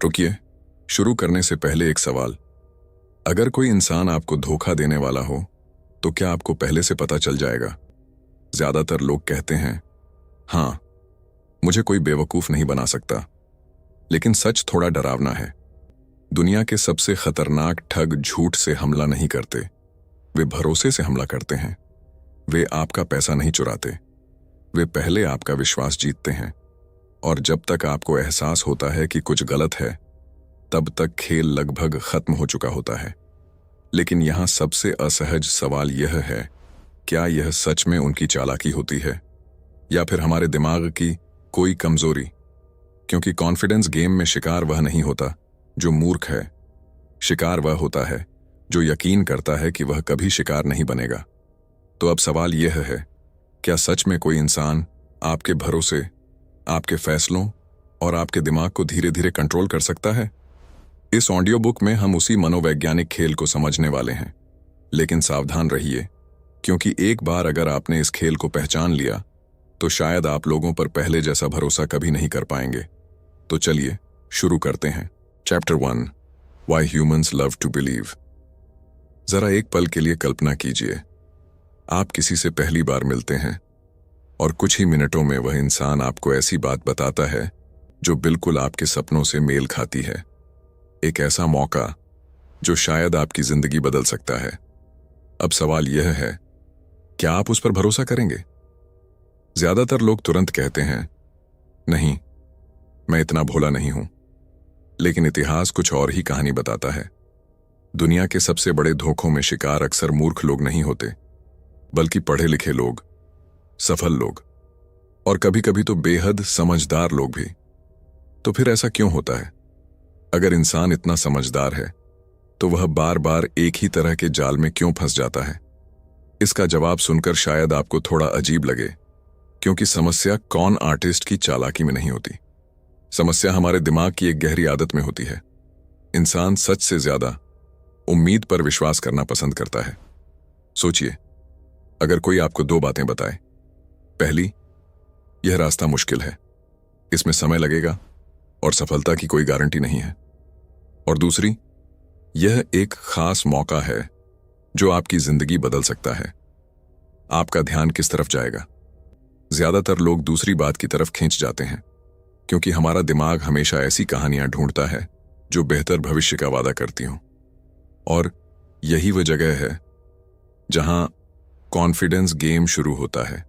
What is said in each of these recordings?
रुकिए, शुरू करने से पहले एक सवाल। अगर कोई इंसान आपको धोखा देने वाला हो तो क्या आपको पहले से पता चल जाएगा? ज्यादातर लोग कहते हैं हाँ, मुझे कोई बेवकूफ नहीं बना सकता। लेकिन सच थोड़ा डरावना है। दुनिया के सबसे खतरनाक ठग झूठ से हमला नहीं करते, वे भरोसे से हमला करते हैं। वे आपका पैसा नहीं चुराते, वे पहले आपका विश्वास जीतते हैं। और जब तक आपको एहसास होता है कि कुछ गलत है, तब तक खेल लगभग खत्म हो चुका होता है। लेकिन यहां सबसे असहज सवाल यह है, क्या यह सच में उनकी चालाकी होती है या फिर हमारे दिमाग की कोई कमजोरी? क्योंकि कॉन्फिडेंस गेम में शिकार वह नहीं होता जो मूर्ख है, शिकार वह होता है जो यकीन करता है कि वह कभी शिकार नहीं बनेगा। तो अब सवाल यह है, क्या सच में कोई इंसान आपके भरोसे, आपके फैसलों और आपके दिमाग को धीरे धीरे कंट्रोल कर सकता है? इस ऑडियो बुक में हम उसी मनोवैज्ञानिक खेल को समझने वाले हैं। लेकिन सावधान रहिए, क्योंकि एक बार अगर आपने इस खेल को पहचान लिया तो शायद आप लोगों पर पहले जैसा भरोसा कभी नहीं कर पाएंगे। तो चलिए शुरू करते हैं। Chapter 1, Why Humans Love to Believe। जरा एक पल के लिए कल्पना कीजिए, आप किसी से पहली बार मिलते हैं और कुछ ही मिनटों में वह इंसान आपको ऐसी बात बताता है जो बिल्कुल आपके सपनों से मेल खाती है। एक ऐसा मौका जो शायद आपकी जिंदगी बदल सकता है। अब सवाल यह है, क्या आप उस पर भरोसा करेंगे? ज्यादातर लोग तुरंत कहते हैं नहीं, मैं इतना भोला नहीं हूं। लेकिन इतिहास कुछ और ही कहानी बताता है। दुनिया के सबसे बड़े धोखों में शिकार अक्सर मूर्ख लोग नहीं होते, बल्कि पढ़े लिखे लोग, सफल लोग और कभी कभी तो बेहद समझदार लोग भी। तो फिर ऐसा क्यों होता है? अगर इंसान इतना समझदार है तो वह बार बार एक ही तरह के जाल में क्यों फंस जाता है? इसका जवाब सुनकर शायद आपको थोड़ा अजीब लगे, क्योंकि समस्या कॉन आर्टिस्ट की चालाकी में नहीं होती। समस्या हमारे दिमाग की एक गहरी आदत में होती है। इंसान सच से ज्यादा उम्मीद पर विश्वास करना पसंद करता है। सोचिए, अगर कोई आपको दो बातें बताए, पहली, यह रास्ता मुश्किल है, इसमें समय लगेगा और सफलता की कोई गारंटी नहीं है, और दूसरी, यह एक खास मौका है जो आपकी जिंदगी बदल सकता है, आपका ध्यान किस तरफ जाएगा? ज्यादातर लोग दूसरी बात की तरफ खींच जाते हैं, क्योंकि हमारा दिमाग हमेशा ऐसी कहानियां ढूंढता है जो बेहतर भविष्य का वादा करती हों। और यही वह जगह है जहां कॉन्फिडेंस गेम शुरू होता है।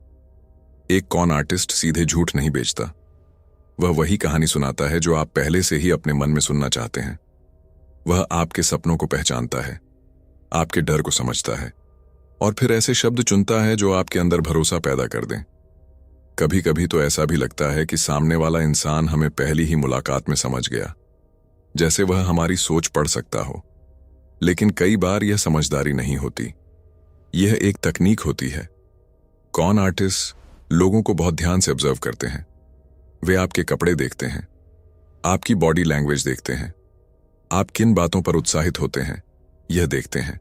एक कॉन आर्टिस्ट सीधे झूठ नहीं बेचता, वह वही कहानी सुनाता है जो आप पहले से ही अपने मन में सुनना चाहते हैं। वह आपके सपनों को पहचानता है, आपके डर को समझता है और फिर ऐसे शब्द चुनता है जो आपके अंदर भरोसा पैदा कर दें। कभी कभी तो ऐसा भी लगता है कि सामने वाला इंसान हमें पहली ही मुलाकात में समझ गया, जैसे वह हमारी सोच पढ़ सकता हो। लेकिन कई बार यह समझदारी नहीं होती, यह एक तकनीक होती है। कॉन आर्टिस्ट लोगों को बहुत ध्यान से ऑब्जर्व करते हैं। वे आपके कपड़े देखते हैं, आपकी बॉडी लैंग्वेज देखते हैं, आप किन बातों पर उत्साहित होते हैं यह देखते हैं,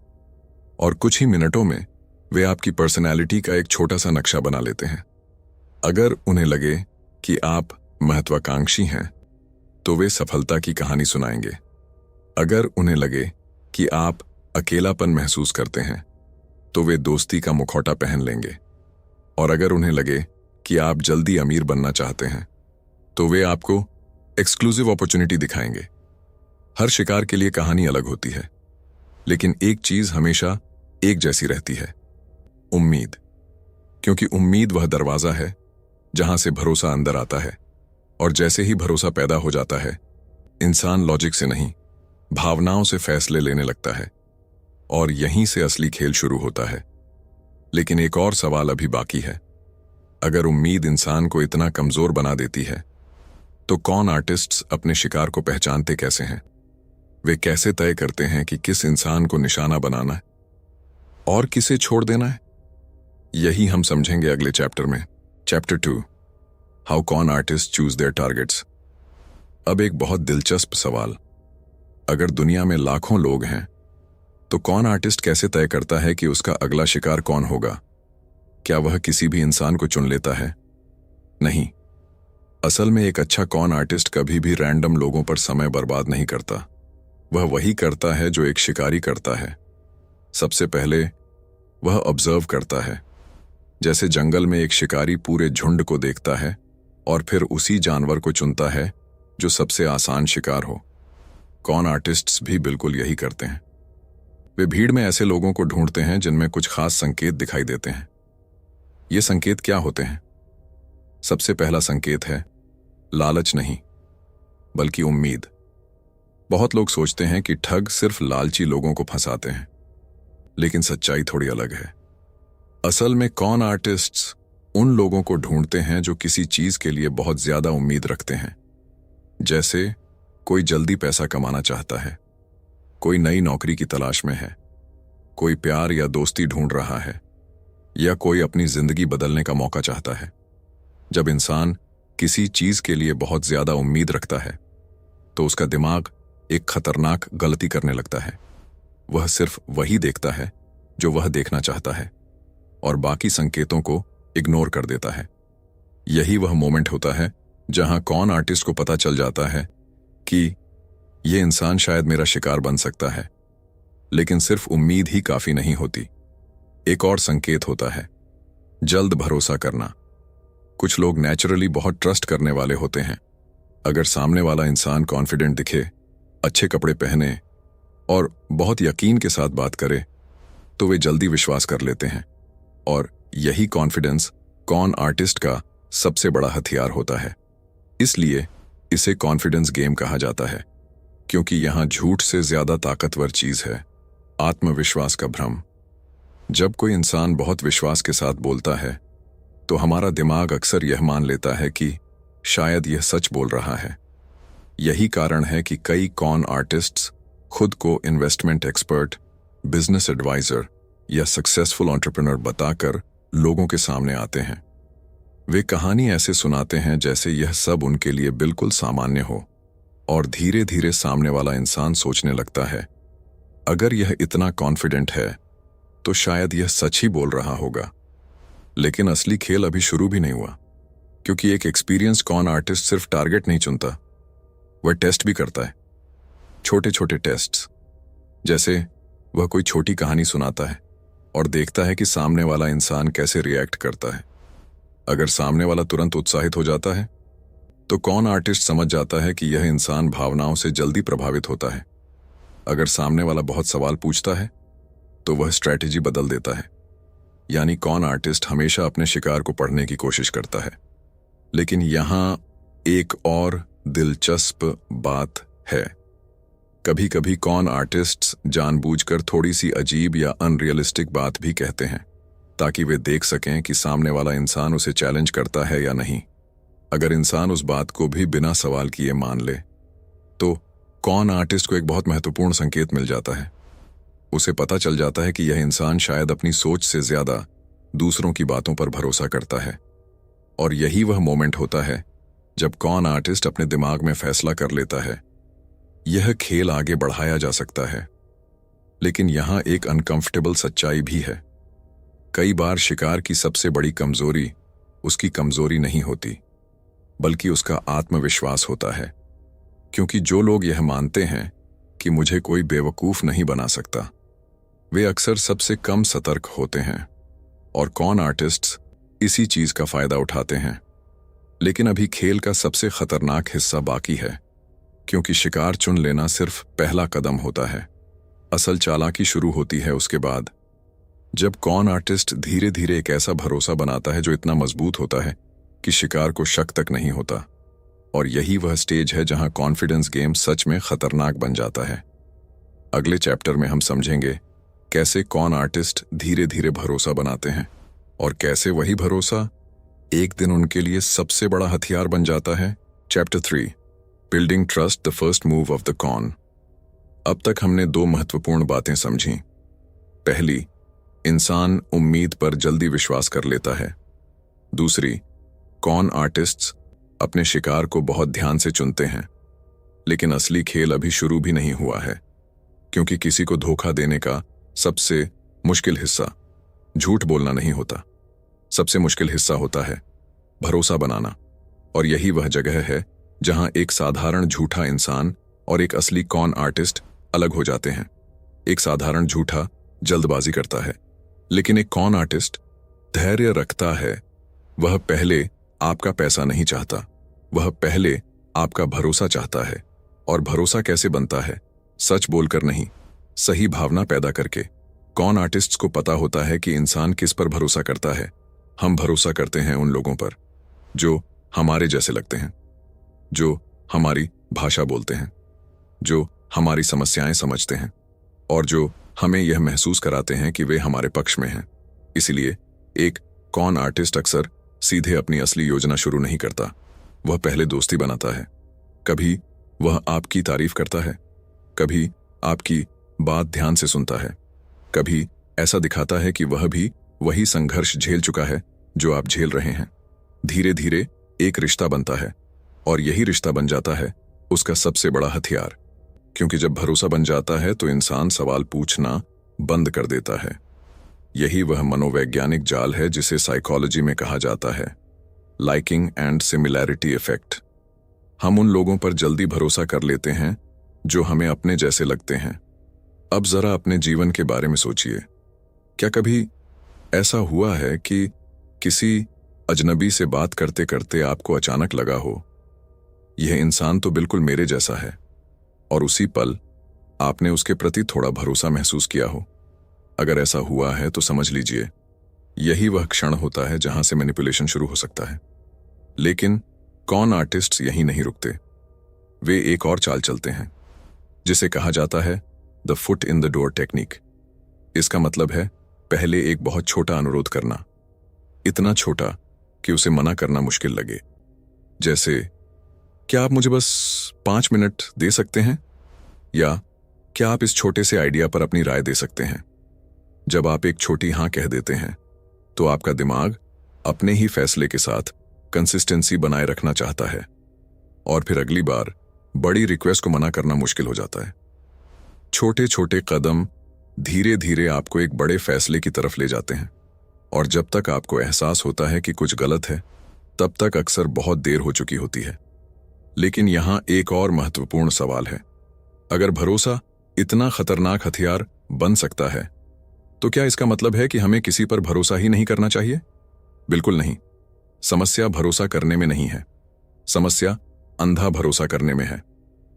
और कुछ ही मिनटों में वे आपकी पर्सनैलिटी का एक छोटा सा नक्शा बना लेते हैं। अगर उन्हें लगे कि आप महत्वाकांक्षी हैं तो वे सफलता की कहानी सुनाएंगे। अगर उन्हें लगे कि आप अकेलापन महसूस करते हैं तो वे दोस्ती का मुखौटा पहन लेंगे। और अगर उन्हें लगे कि आप जल्दी अमीर बनना चाहते हैं तो वे आपको एक्सक्लूसिव अपॉर्चुनिटी दिखाएंगे। हर शिकार के लिए कहानी अलग होती है, लेकिन एक चीज हमेशा एक जैसी रहती है, उम्मीद। क्योंकि उम्मीद वह दरवाजा है जहां से भरोसा अंदर आता है, और जैसे ही भरोसा पैदा हो जाता है, इंसान लॉजिक से नहीं, भावनाओं से फैसले लेने लगता है, और यहीं से असली खेल शुरू होता है। लेकिन एक और सवाल अभी बाकी है। अगर उम्मीद इंसान को इतना कमजोर बना देती है, तो कॉन आर्टिस्ट्स अपने शिकार को पहचानते कैसे हैं? वे कैसे तय करते हैं कि किस इंसान को निशाना बनाना है और किसे छोड़ देना है? यही हम समझेंगे अगले चैप्टर में। Chapter 2, how cone artist choose there targets. अब एक बहुत दिलचस्प सवाल, अगर दुनिया में लाखों लोग हैं तो कॉन आर्टिस्ट कैसे तय करता है कि उसका अगला शिकार कौन होगा? क्या वह किसी भी इंसान को चुन लेता है? नहीं, असल में एक अच्छा कॉन आर्टिस्ट कभी भी रैंडम लोगों पर समय बर्बाद नहीं करता। वह वही करता है जो एक शिकारी करता है। सबसे पहले वह ऑब्जर्व करता है। जैसे जंगल में एक शिकारी पूरे झुंड को देखता है और फिर उसी जानवर को चुनता है जो सबसे आसान शिकार हो। कॉन आर्टिस्ट्स भी बिल्कुल यही करते हैं। वे भीड़ में ऐसे लोगों को ढूंढते हैं जिनमें कुछ खास संकेत दिखाई देते हैं। ये संकेत क्या होते हैं? सबसे पहला संकेत है लालच नहीं, बल्कि उम्मीद। बहुत लोग सोचते हैं कि ठग सिर्फ लालची लोगों को फंसाते हैं, लेकिन सच्चाई थोड़ी अलग है। असल में कॉन आर्टिस्ट्स उन लोगों को ढूंढते हैं जो किसी चीज के लिए बहुत ज्यादा उम्मीद रखते हैं। जैसे कोई जल्दी पैसा कमाना चाहता है, कोई नई नौकरी की तलाश में है, कोई प्यार या दोस्ती ढूंढ रहा है, या कोई अपनी जिंदगी बदलने का मौका चाहता है। जब इंसान किसी चीज के लिए बहुत ज्यादा उम्मीद रखता है तो उसका दिमाग एक खतरनाक गलती करने लगता है। वह सिर्फ वही देखता है जो वह देखना चाहता है और बाकी संकेतों को इग्नोर कर देता है। यही वह मोमेंट होता है जहां कॉन आर्टिस्ट को पता चल जाता है कि यह इंसान शायद मेरा शिकार बन सकता है। लेकिन सिर्फ उम्मीद ही काफी नहीं होती। एक और संकेत होता है जल्द भरोसा करना। कुछ लोग नेचुरली बहुत ट्रस्ट करने वाले होते हैं। अगर सामने वाला इंसान कॉन्फिडेंट दिखे, अच्छे कपड़े पहने और बहुत यकीन के साथ बात करे तो वे जल्दी विश्वास कर लेते हैं। और यही कॉन्फिडेंस कॉन आर्टिस्ट का सबसे बड़ा हथियार होता है। इसलिए इसे कॉन्फिडेंस गेम कहा जाता है, क्योंकि यहां झूठ से ज्यादा ताकतवर चीज है आत्मविश्वास का भ्रम। जब कोई इंसान बहुत विश्वास के साथ बोलता है तो हमारा दिमाग अक्सर यह मान लेता है कि शायद यह सच बोल रहा है। यही कारण है कि कई कॉन आर्टिस्ट्स खुद को इन्वेस्टमेंट एक्सपर्ट, बिजनेस एडवाइजर या सक्सेसफुल एंटरप्रेन्योर बताकर लोगों के सामने आते हैं। वे कहानी ऐसे सुनाते हैं जैसे यह सब उनके लिए बिल्कुल सामान्य हो, और धीरे धीरे सामने वाला इंसान सोचने लगता है अगर यह इतना कॉन्फिडेंट है तो शायद यह सच ही बोल रहा होगा। लेकिन असली खेल अभी शुरू भी नहीं हुआ, क्योंकि एक एक्सपीरियंस कॉन आर्टिस्ट सिर्फ टारगेट नहीं चुनता, वह टेस्ट भी करता है। छोटे छोटे टेस्ट्स, जैसे वह कोई छोटी कहानी सुनाता है और देखता है कि सामने वाला इंसान कैसे रिएक्ट करता है। अगर सामने वाला तुरंत उत्साहित हो जाता है तो कॉन आर्टिस्ट समझ जाता है कि यह इंसान भावनाओं से जल्दी प्रभावित होता है। अगर सामने वाला बहुत सवाल पूछता है तो वह स्ट्रैटेजी बदल देता है। यानी कॉन आर्टिस्ट हमेशा अपने शिकार को पढ़ने की कोशिश करता है। लेकिन यहां एक और दिलचस्प बात है। कभी कभी कॉन आर्टिस्ट्स जानबूझकर थोड़ी सी अजीब या अनरियलिस्टिक बात भी कहते हैं, ताकि वे देख सकें कि सामने वाला इंसान उसे चैलेंज करता है या नहीं। अगर इंसान उस बात को भी बिना सवाल किए मान ले तो कॉन आर्टिस्ट को एक बहुत महत्वपूर्ण संकेत मिल जाता है। उसे पता चल जाता है कि यह इंसान शायद अपनी सोच से ज्यादा दूसरों की बातों पर भरोसा करता है। और यही वह मोमेंट होता है जब कॉन आर्टिस्ट अपने दिमाग में फैसला कर लेता है यह खेल आगे बढ़ाया जा सकता है। लेकिन यहां एक अनकंफर्टेबल सच्चाई भी है। कई बार शिकार की सबसे बड़ी कमजोरी उसकी कमजोरी नहीं होती, बल्कि उसका आत्मविश्वास होता है। क्योंकि जो लोग यह मानते हैं कि मुझे कोई बेवकूफ नहीं बना सकता, वे अक्सर सबसे कम सतर्क होते हैं। और कॉन आर्टिस्ट्स इसी चीज का फायदा उठाते हैं। लेकिन अभी खेल का सबसे खतरनाक हिस्सा बाकी है, क्योंकि शिकार चुन लेना सिर्फ पहला कदम होता है। असल चालाकी शुरू होती है उसके बाद, जब कॉन आर्टिस्ट धीरे धीरे एक ऐसा भरोसा बनाता है जो इतना मजबूत होता है कि शिकार को शक तक नहीं होता। और यही वह स्टेज है जहां कॉन्फिडेंस गेम सच में खतरनाक बन जाता है। अगले चैप्टर में हम समझेंगे कैसे कॉन आर्टिस्ट धीरे धीरे भरोसा बनाते हैं और कैसे वही भरोसा एक दिन उनके लिए सबसे बड़ा हथियार बन जाता है। Chapter 3, building trust, the first move of the con. अब तक हमने दो महत्वपूर्ण बातें समझी। पहली, इंसान उम्मीद पर जल्दी विश्वास कर लेता है। दूसरी, कॉन आर्टिस्ट्स अपने शिकार को बहुत ध्यान से चुनते हैं। लेकिन असली खेल अभी शुरू भी नहीं हुआ है, क्योंकि किसी को धोखा देने का सबसे मुश्किल हिस्सा झूठ बोलना नहीं होता। सबसे मुश्किल हिस्सा होता है भरोसा बनाना। और यही वह जगह है जहां एक साधारण झूठा इंसान और एक असली कॉन आर्टिस्ट अलग हो जाते हैं। एक साधारण झूठा जल्दबाजी करता है, लेकिन एक कॉन आर्टिस्ट धैर्य रखता है। वह पहले आपका पैसा नहीं चाहता, वह पहले आपका भरोसा चाहता है। और भरोसा कैसे बनता है? सच बोलकर नहीं, सही भावना पैदा करके। कॉन आर्टिस्ट्स को पता होता है कि इंसान किस पर भरोसा करता है। हम भरोसा करते हैं उन लोगों पर जो हमारे जैसे लगते हैं, जो हमारी भाषा बोलते हैं, जो हमारी समस्याएं समझते हैं और जो हमें यह महसूस कराते हैं कि वे हमारे पक्ष में हैं। इसलिए एक कॉन आर्टिस्ट अक्सर सीधे अपनी असली योजना शुरू नहीं करता। वह पहले दोस्ती बनाता है। कभी वह आपकी तारीफ करता है, कभी आपकी बात ध्यान से सुनता है, कभी ऐसा दिखाता है कि वह भी वही संघर्ष झेल चुका है जो आप झेल रहे हैं। धीरे धीरे एक रिश्ता बनता है और यही रिश्ता बन जाता है उसका सबसे बड़ा हथियार। क्योंकि जब भरोसा बन जाता है तो इंसान सवाल पूछना बंद कर देता है। यही वह मनोवैज्ञानिक जाल है जिसे साइकोलॉजी में कहा जाता है लाइकिंग एंड सिमिलैरिटी इफेक्ट। हम उन लोगों पर जल्दी भरोसा कर लेते हैं जो हमें अपने जैसे लगते हैं। अब जरा अपने जीवन के बारे में सोचिए। क्या कभी ऐसा हुआ है कि किसी अजनबी से बात करते करते आपको अचानक लगा हो, यह इंसान तो बिल्कुल मेरे जैसा है, और उसी पल आपने उसके प्रति थोड़ा भरोसा महसूस किया हो? अगर ऐसा हुआ है तो समझ लीजिए यही वह क्षण होता है जहां से मैनिपुलेशन शुरू हो सकता है। लेकिन कॉन आर्टिस्ट्स यहीं नहीं रुकते। वे एक और चाल चलते हैं जिसे कहा जाता है the foot in the door technique. इसका मतलब है पहले एक बहुत छोटा अनुरोध करना, इतना छोटा कि उसे मना करना मुश्किल लगे। जैसे, क्या आप मुझे बस 5 मिनट दे सकते हैं? या क्या आप इस छोटे से आइडिया पर अपनी राय दे सकते हैं? जब आप एक छोटी हां कह देते हैं तो आपका दिमाग अपने ही फैसले के साथ कंसिस्टेंसी बनाए रखना चाहता है और फिर अगली बार बड़ी रिक्वेस्ट को मना करना मुश्किल हो जाता है। छोटे छोटे कदम धीरे धीरे आपको एक बड़े फैसले की तरफ ले जाते हैं, और जब तक आपको एहसास होता है कि कुछ गलत है तब तक अक्सर बहुत देर हो चुकी होती है। लेकिन यहां एक और महत्वपूर्ण सवाल है। अगर भरोसा इतना खतरनाक हथियार बन सकता है तो क्या इसका मतलब है कि हमें किसी पर भरोसा ही नहीं करना चाहिए? बिल्कुल नहीं। समस्या भरोसा करने में नहीं है, समस्या अंधा भरोसा करने में है।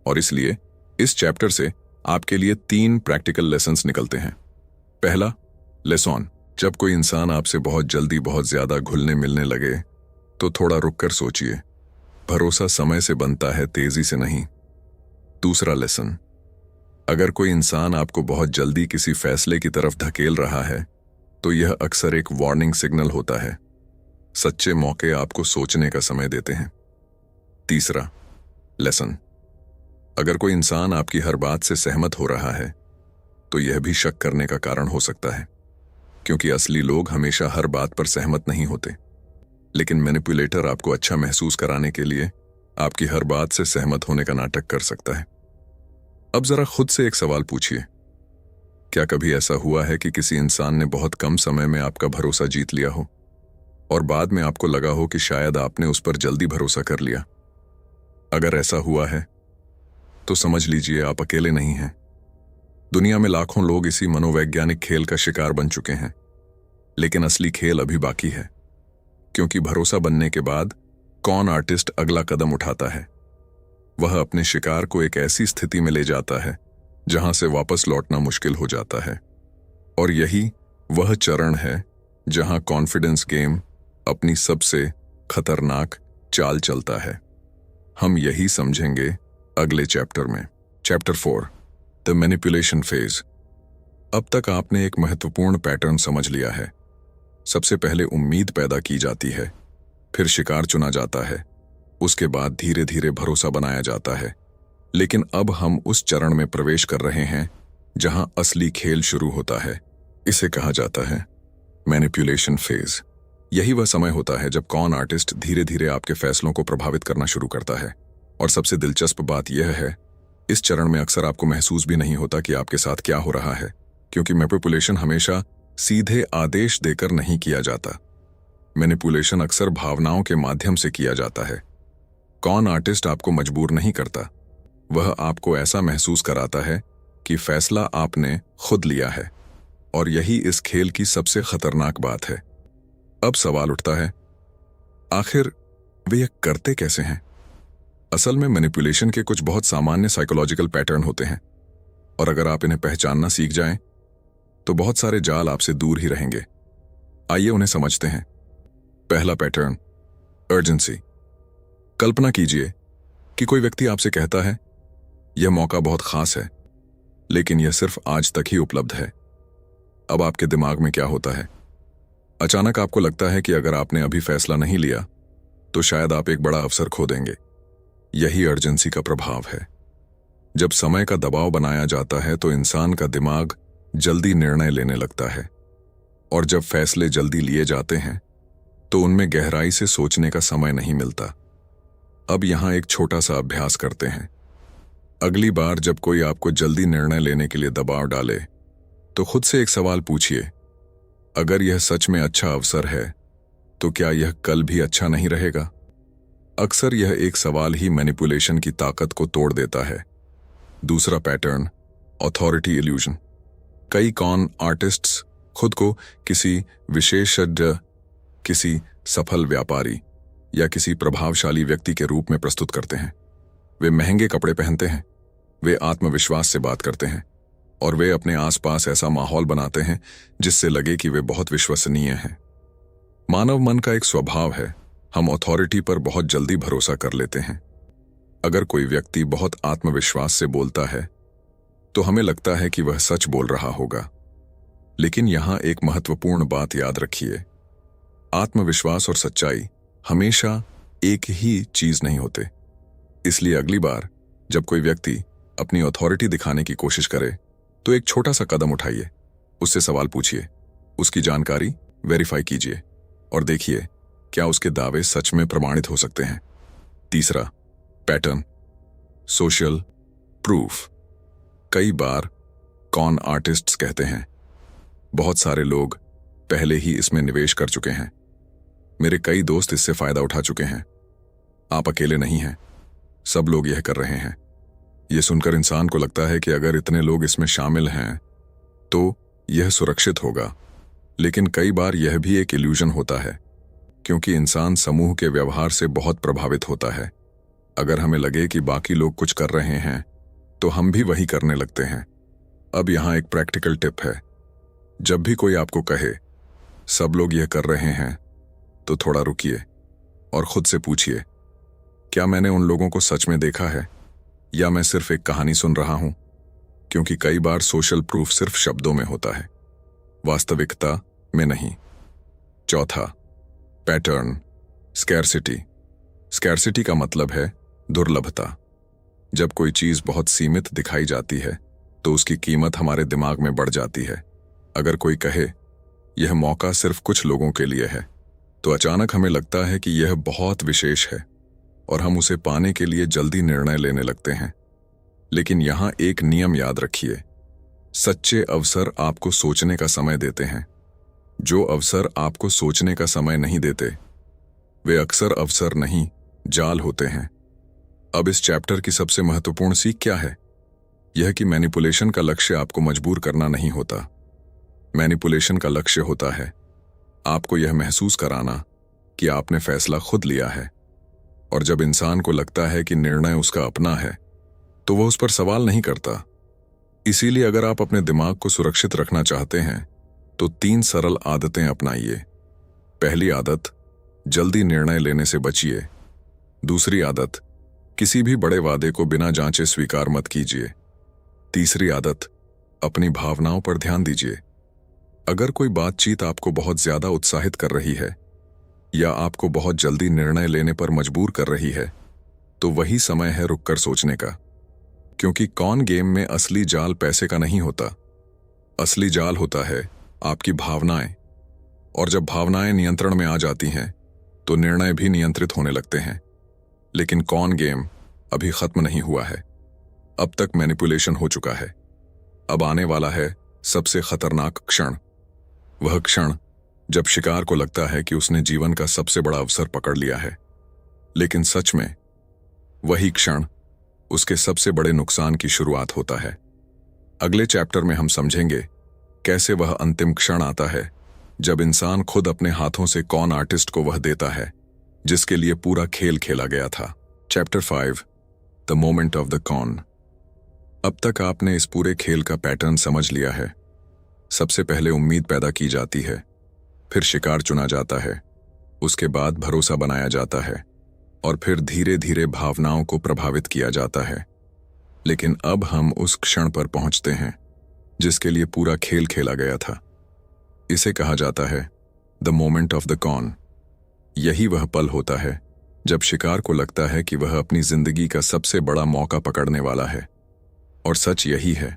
और इसलिए इस चैप्टर से आपके लिए 3 प्रैक्टिकल लेसन्स निकलते हैं। पहला लेसन, जब कोई इंसान आपसे बहुत जल्दी बहुत ज्यादा घुलने मिलने लगे तो थोड़ा रुककर सोचिए। भरोसा समय से बनता है, तेजी से नहीं। दूसरा लेसन, अगर कोई इंसान आपको बहुत जल्दी किसी फैसले की तरफ धकेल रहा है तो यह अक्सर एक वार्निंग सिग्नल होता है। सच्चे मौके आपको सोचने का समय देते हैं। तीसरा लेसन, अगर कोई इंसान आपकी हर बात से सहमत हो रहा है तो यह भी शक करने का कारण हो सकता है, क्योंकि असली लोग हमेशा हर बात पर सहमत नहीं होते। लेकिन मैनिपुलेटर आपको अच्छा महसूस कराने के लिए आपकी हर बात से सहमत होने का नाटक कर सकता है। अब जरा खुद से एक सवाल पूछिए, क्या कभी ऐसा हुआ है कि किसी इंसान ने बहुत कम समय में आपका भरोसा जीत लिया हो और बाद में आपको लगा हो कि शायद आपने उस पर जल्दी भरोसा कर लिया? अगर ऐसा हुआ है तो समझ लीजिए आप अकेले नहीं हैं। दुनिया में लाखों लोग इसी मनोवैज्ञानिक खेल का शिकार बन चुके हैं। लेकिन असली खेल अभी बाकी है, क्योंकि भरोसा बनने के बाद कॉन आर्टिस्ट अगला कदम उठाता है। वह अपने शिकार को एक ऐसी स्थिति में ले जाता है जहां से वापस लौटना मुश्किल हो जाता है। और यही वह चरण है जहां कॉन्फिडेंस गेम अपनी सबसे खतरनाक चाल चलता है। हम यही समझेंगे अगले चैप्टर में। Chapter 4, the manipulation phase. अब तक आपने एक महत्वपूर्ण पैटर्न समझ लिया है। सबसे पहले उम्मीद पैदा की जाती है, फिर शिकार चुना जाता है, उसके बाद धीरे धीरे भरोसा बनाया जाता है। लेकिन अब हम उस चरण में प्रवेश कर रहे हैं जहां असली खेल शुरू होता है। इसे कहा जाता है मैनिपुलेशन फेज। यही वह समय होता है जब कॉन आर्टिस्ट धीरे धीरे आपके फैसलों को प्रभावित करना शुरू करता है। और सबसे दिलचस्प बात यह है, इस चरण में अक्सर आपको महसूस भी नहीं होता कि आपके साथ क्या हो रहा है, क्योंकि मैनिपुलेशन हमेशा सीधे आदेश देकर नहीं किया जाता। मैनिपुलेशन अक्सर भावनाओं के माध्यम से किया जाता है। कौन आर्टिस्ट आपको मजबूर नहीं करता, वह आपको ऐसा महसूस कराता है कि फैसला आपने खुद लिया है, और यही इस खेल की सबसे खतरनाक बात है। अब सवाल उठता है, आखिर वे यह करते कैसे हैं? असल में मैनिपुलेशन के कुछ बहुत सामान्य साइकोलॉजिकल पैटर्न होते हैं, और अगर आप इन्हें पहचानना सीख जाएं, तो बहुत सारे जाल आपसे दूर ही रहेंगे। आइए उन्हें समझते हैं। पहला पैटर्न, अर्जेंसी। कल्पना कीजिए कि कोई व्यक्ति आपसे कहता है, यह मौका बहुत खास है, लेकिन यह सिर्फ आज तक ही उपलब्ध है। अब आपके दिमाग में क्या होता है? अचानक आपको लगता है कि अगर आपने अभी फैसला नहीं लिया तो शायद आप एक बड़ा अवसर खो देंगे। यही अर्जेंसी का प्रभाव है। जब समय का दबाव बनाया जाता है तो इंसान का दिमाग जल्दी निर्णय लेने लगता है, और जब फैसले जल्दी लिए जाते हैं तो उनमें गहराई से सोचने का समय नहीं मिलता। अब यहां एक छोटा सा अभ्यास करते हैं। अगली बार जब कोई आपको जल्दी निर्णय लेने के लिए दबाव डाले तो खुद से एक सवाल पूछिए, अगर यह सच में अच्छा अवसर है तो क्या यह कल भी अच्छा नहीं रहेगा? अक्सर यह एक सवाल ही मैनिपुलेशन की ताकत को तोड़ देता है। दूसरा पैटर्न, अथॉरिटी इल्यूजन। कई कॉन आर्टिस्ट्स खुद को किसी विशेषज्ञ, किसी सफल व्यापारी या किसी प्रभावशाली व्यक्ति के रूप में प्रस्तुत करते हैं। वे महंगे कपड़े पहनते हैं, वे आत्मविश्वास से बात करते हैं, और वे अपने आसपास ऐसा माहौल बनाते हैं जिससे लगे कि वे बहुत विश्वसनीय हैं। मानव मन का एक स्वभाव है, हम अथॉरिटी पर बहुत जल्दी भरोसा कर लेते हैं। अगर कोई व्यक्ति बहुत आत्मविश्वास से बोलता है तो हमें लगता है कि वह सच बोल रहा होगा। लेकिन यहां एक महत्वपूर्ण बात याद रखिए, आत्मविश्वास और सच्चाई हमेशा एक ही चीज नहीं होते। इसलिए अगली बार जब कोई व्यक्ति अपनी अथॉरिटी दिखाने की कोशिश करे तो एक छोटा सा कदम उठाइए, उससे सवाल पूछिए, उसकी जानकारी वेरीफाई कीजिए और देखिए क्या उसके दावे सच में प्रमाणित हो सकते हैं। तीसरा पैटर्न, सोशल प्रूफ। कई बार कॉन आर्टिस्ट्स कहते हैं, बहुत सारे लोग पहले ही इसमें निवेश कर चुके हैं, मेरे कई दोस्त इससे फायदा उठा चुके हैं, आप अकेले नहीं हैं, सब लोग यह कर रहे हैं। यह सुनकर इंसान को लगता है कि अगर इतने लोग इसमें शामिल हैं तो यह सुरक्षित होगा। लेकिन कई बार यह भी एक इल्यूजन होता है, क्योंकि इंसान समूह के व्यवहार से बहुत प्रभावित होता है। अगर हमें लगे कि बाकी लोग कुछ कर रहे हैं तो हम भी वही करने लगते हैं। अब यहां एक प्रैक्टिकल टिप है, जब भी कोई आपको कहे सब लोग यह कर रहे हैं तो थोड़ा रुकिए और खुद से पूछिए, क्या मैंने उन लोगों को सच में देखा है या मैं सिर्फ एक कहानी सुन रहा हूं? क्योंकि कई बार सोशल प्रूफ सिर्फ शब्दों में होता है, वास्तविकता में नहीं। चौथा पैटर्न, स्कैरसिटी। स्कैरसिटी का मतलब है दुर्लभता। जब कोई चीज बहुत सीमित दिखाई जाती है तो उसकी कीमत हमारे दिमाग में बढ़ जाती है। अगर कोई कहे यह मौका सिर्फ कुछ लोगों के लिए है तो अचानक हमें लगता है कि यह बहुत विशेष है और हम उसे पाने के लिए जल्दी निर्णय लेने लगते हैं। लेकिन यहां एक नियम याद रखिए, सच्चे अवसर आपको सोचने का समय देते हैं। जो अवसर आपको सोचने का समय नहीं देते वे अक्सर अवसर नहीं, जाल होते हैं। अब इस चैप्टर की सबसे महत्वपूर्ण सीख क्या है? यह कि मैनिपुलेशन का लक्ष्य आपको मजबूर करना नहीं होता। मैनिपुलेशन का लक्ष्य होता है आपको यह महसूस कराना कि आपने फैसला खुद लिया है, और जब इंसान को लगता है कि निर्णय उसका अपना है तो वह उस पर सवाल नहीं करता। इसीलिए अगर आप अपने दिमाग को सुरक्षित रखना चाहते हैं तो 3 सरल आदतें अपनाइए। पहली आदत, जल्दी निर्णय लेने से बचिए। दूसरी आदत, किसी भी बड़े वादे को बिना जांचे स्वीकार मत कीजिए। तीसरी आदत, अपनी भावनाओं पर ध्यान दीजिए। अगर कोई बातचीत आपको बहुत ज्यादा उत्साहित कर रही है या आपको बहुत जल्दी निर्णय लेने पर मजबूर कर रही है तो वही समय है रुककर सोचने का। क्योंकि कौन गेम में असली जाल पैसे का नहीं होता, असली जाल होता है आपकी भावनाएं, और जब भावनाएं नियंत्रण में आ जाती हैं तो निर्णय भी नियंत्रित होने लगते हैं। लेकिन कौन गेम अभी खत्म नहीं हुआ है, अब तक मैनिपुलेशन हो चुका है। अब आने वाला है सबसे खतरनाक क्षण, वह क्षण जब शिकार को लगता है कि उसने जीवन का सबसे बड़ा अवसर पकड़ लिया है, लेकिन सच में वही क्षण उसके सबसे बड़े नुकसान की शुरुआत होता है। अगले चैप्टर में हम समझेंगे कैसे वह अंतिम क्षण आता है जब इंसान खुद अपने हाथों से कॉन आर्टिस्ट को वह देता है जिसके लिए पूरा खेल खेला गया था। Chapter 5 the moment of the con. अब तक आपने इस पूरे खेल का पैटर्न समझ लिया है। सबसे पहले उम्मीद पैदा की जाती है, फिर शिकार चुना जाता है, उसके बाद भरोसा बनाया जाता है और फिर धीरे धीरे भावनाओं को प्रभावित किया जाता है। लेकिन अब हम उस क्षण पर पहुंचते हैं जिसके लिए पूरा खेल खेला गया था। इसे कहा जाता है the moment of the con. यही वह पल होता है जब शिकार को लगता है कि वह अपनी जिंदगी का सबसे बड़ा मौका पकड़ने वाला है। और सच यही है,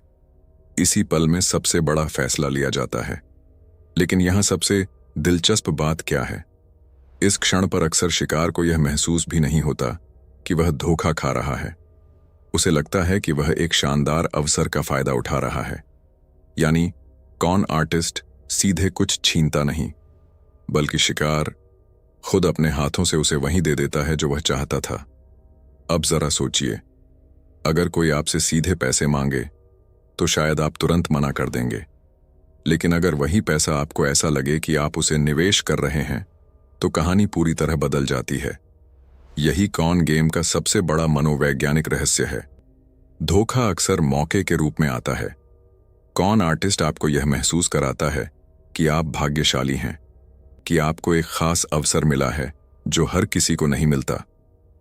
इसी पल में सबसे बड़ा फैसला लिया जाता है। लेकिन यहां सबसे दिलचस्प बात क्या है? इस क्षण पर अक्सर शिकार को यह महसूस भी नहीं होता कि वह धोखा खा रहा है। उसे लगता है कि वह एक शानदार अवसर का फायदा उठा रहा है। यानी कॉन आर्टिस्ट सीधे कुछ छीनता नहीं, बल्कि शिकार खुद अपने हाथों से उसे वही दे देता है जो वह चाहता था। अब जरा सोचिए, अगर कोई आपसे सीधे पैसे मांगे तो शायद आप तुरंत मना कर देंगे। लेकिन अगर वही पैसा आपको ऐसा लगे कि आप उसे निवेश कर रहे हैं तो कहानी पूरी तरह बदल जाती है। यही कॉन गेम का सबसे बड़ा मनोवैज्ञानिक रहस्य है। धोखा अक्सर मौके के रूप में आता है। कॉन आर्टिस्ट आपको यह महसूस कराता है कि आप भाग्यशाली हैं, कि आपको एक खास अवसर मिला है जो हर किसी को नहीं मिलता।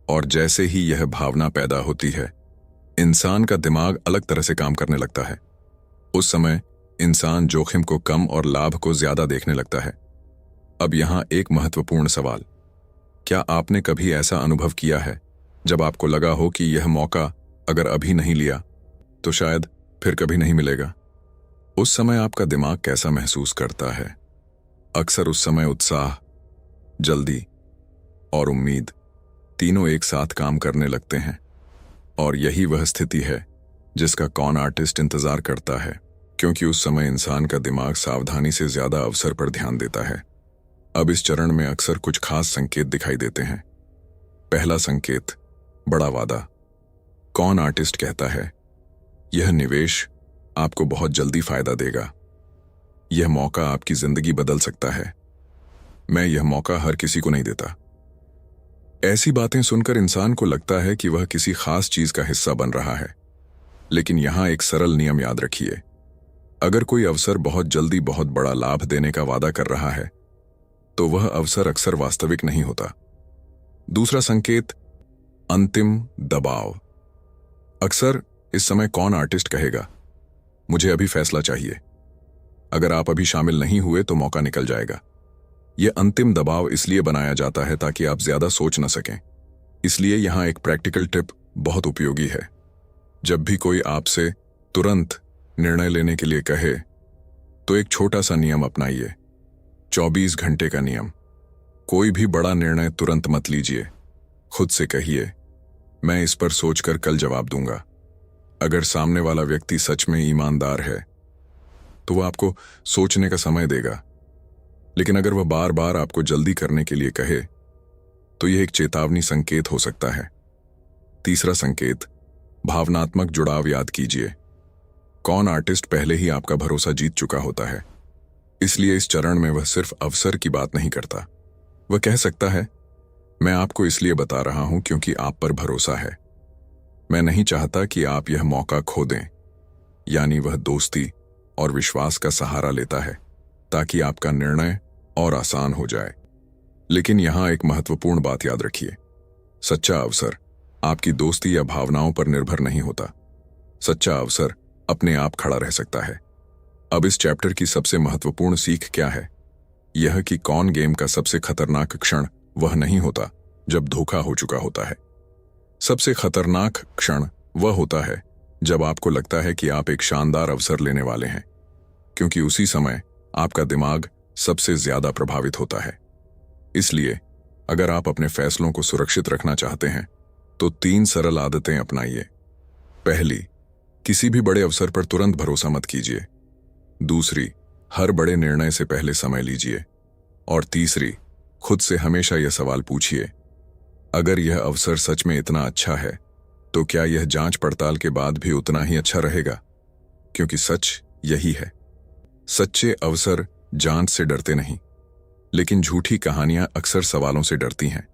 और जैसे ही यह भावना पैदा होती है, इंसान का दिमाग अलग तरह से काम करने लगता है। उस समय इंसान जोखिम को कम और लाभ को ज्यादा देखने लगता है। अब यहां एक महत्वपूर्ण सवाल, क्या आपने कभी ऐसा अनुभव किया है जब आपको लगा हो कि यह मौका अगर अभी नहीं लिया तो शायद फिर कभी नहीं मिलेगा? उस समय आपका दिमाग कैसा महसूस करता है? अक्सर उस समय उत्साह, जल्दी और उम्मीद तीनों एक साथ काम करने लगते हैं। और यही वह स्थिति है जिसका कॉन आर्टिस्ट इंतजार करता है, क्योंकि उस समय इंसान का दिमाग सावधानी से ज्यादा अवसर पर ध्यान देता है। अब इस चरण में अक्सर कुछ खास संकेत दिखाई देते हैं। पहला संकेत, बड़ा वादा। कॉन आर्टिस्ट कहता है, यह निवेश आपको बहुत जल्दी फायदा देगा। यह मौका आपकी जिंदगी बदल सकता है। मैं यह मौका हर किसी को नहीं देता। ऐसी बातें सुनकर इंसान को लगता है कि वह किसी खास चीज का हिस्सा बन रहा है। लेकिन यहां एक सरल नियम याद रखिए, अगर कोई अवसर बहुत जल्दी बहुत बड़ा लाभ देने का वादा कर रहा है तो वह अवसर अक्सर वास्तविक नहीं होता। दूसरा संकेत, अंतिम दबाव। अक्सर इस समय कॉन आर्टिस्ट कहेगा, मुझे अभी फैसला चाहिए। अगर आप अभी शामिल नहीं हुए तो मौका निकल जाएगा। यह अंतिम दबाव इसलिए बनाया जाता है ताकि आप ज्यादा सोच न सकें। इसलिए यहां एक प्रैक्टिकल टिप बहुत उपयोगी है। जब भी कोई आपसे तुरंत निर्णय लेने के लिए कहे तो एक छोटा सा नियम अपनाइए, 24 घंटे का नियम। कोई भी बड़ा निर्णय तुरंत मत लीजिए। खुद से कहिए, मैं इस पर सोचकर कल जवाब दूंगा। अगर सामने वाला व्यक्ति सच में ईमानदार है तो वह आपको सोचने का समय देगा। लेकिन अगर वह बार बार आपको जल्दी करने के लिए कहे तो यह एक चेतावनी संकेत हो सकता है। तीसरा संकेत, भावनात्मक जुड़ाव याद कीजिए। कॉन आर्टिस्ट पहले ही आपका भरोसा जीत चुका होता है, इसलिए इस चरण में वह सिर्फ अवसर की बात नहीं करता। वह कह सकता है, मैं आपको इसलिए बता रहा हूं क्योंकि आप पर भरोसा है। मैं नहीं चाहता कि आप यह मौका खो दें। यानी वह दोस्ती और विश्वास का सहारा लेता है ताकि आपका निर्णय और आसान हो जाए। लेकिन यहां एक महत्वपूर्ण बात याद रखिए, सच्चा अवसर आपकी दोस्ती या भावनाओं पर निर्भर नहीं होता। सच्चा अवसर अपने आप खड़ा रह सकता है। अब इस चैप्टर की सबसे महत्वपूर्ण सीख क्या है? यह कि कॉन गेम का सबसे खतरनाक क्षण वह नहीं होता जब धोखा हो चुका होता है। सबसे खतरनाक क्षण वह होता है जब आपको लगता है कि आप एक शानदार अवसर लेने वाले हैं, क्योंकि उसी समय आपका दिमाग सबसे ज्यादा प्रभावित होता है। इसलिए अगर आप अपने फैसलों को सुरक्षित रखना चाहते हैं तो 3 सरल आदतें अपनाइए। पहली, किसी भी बड़े अवसर पर तुरंत भरोसा मत कीजिए। दूसरी, हर बड़े निर्णय से पहले समय लीजिए। और तीसरी, खुद से हमेशा यह सवाल पूछिए, अगर यह अवसर सच में इतना अच्छा है तो क्या यह जांच पड़ताल के बाद भी उतना ही अच्छा रहेगा? क्योंकि सच यही है, सच्चे अवसर जांच से डरते नहीं, लेकिन झूठी कहानियां अक्सर सवालों से डरती हैं।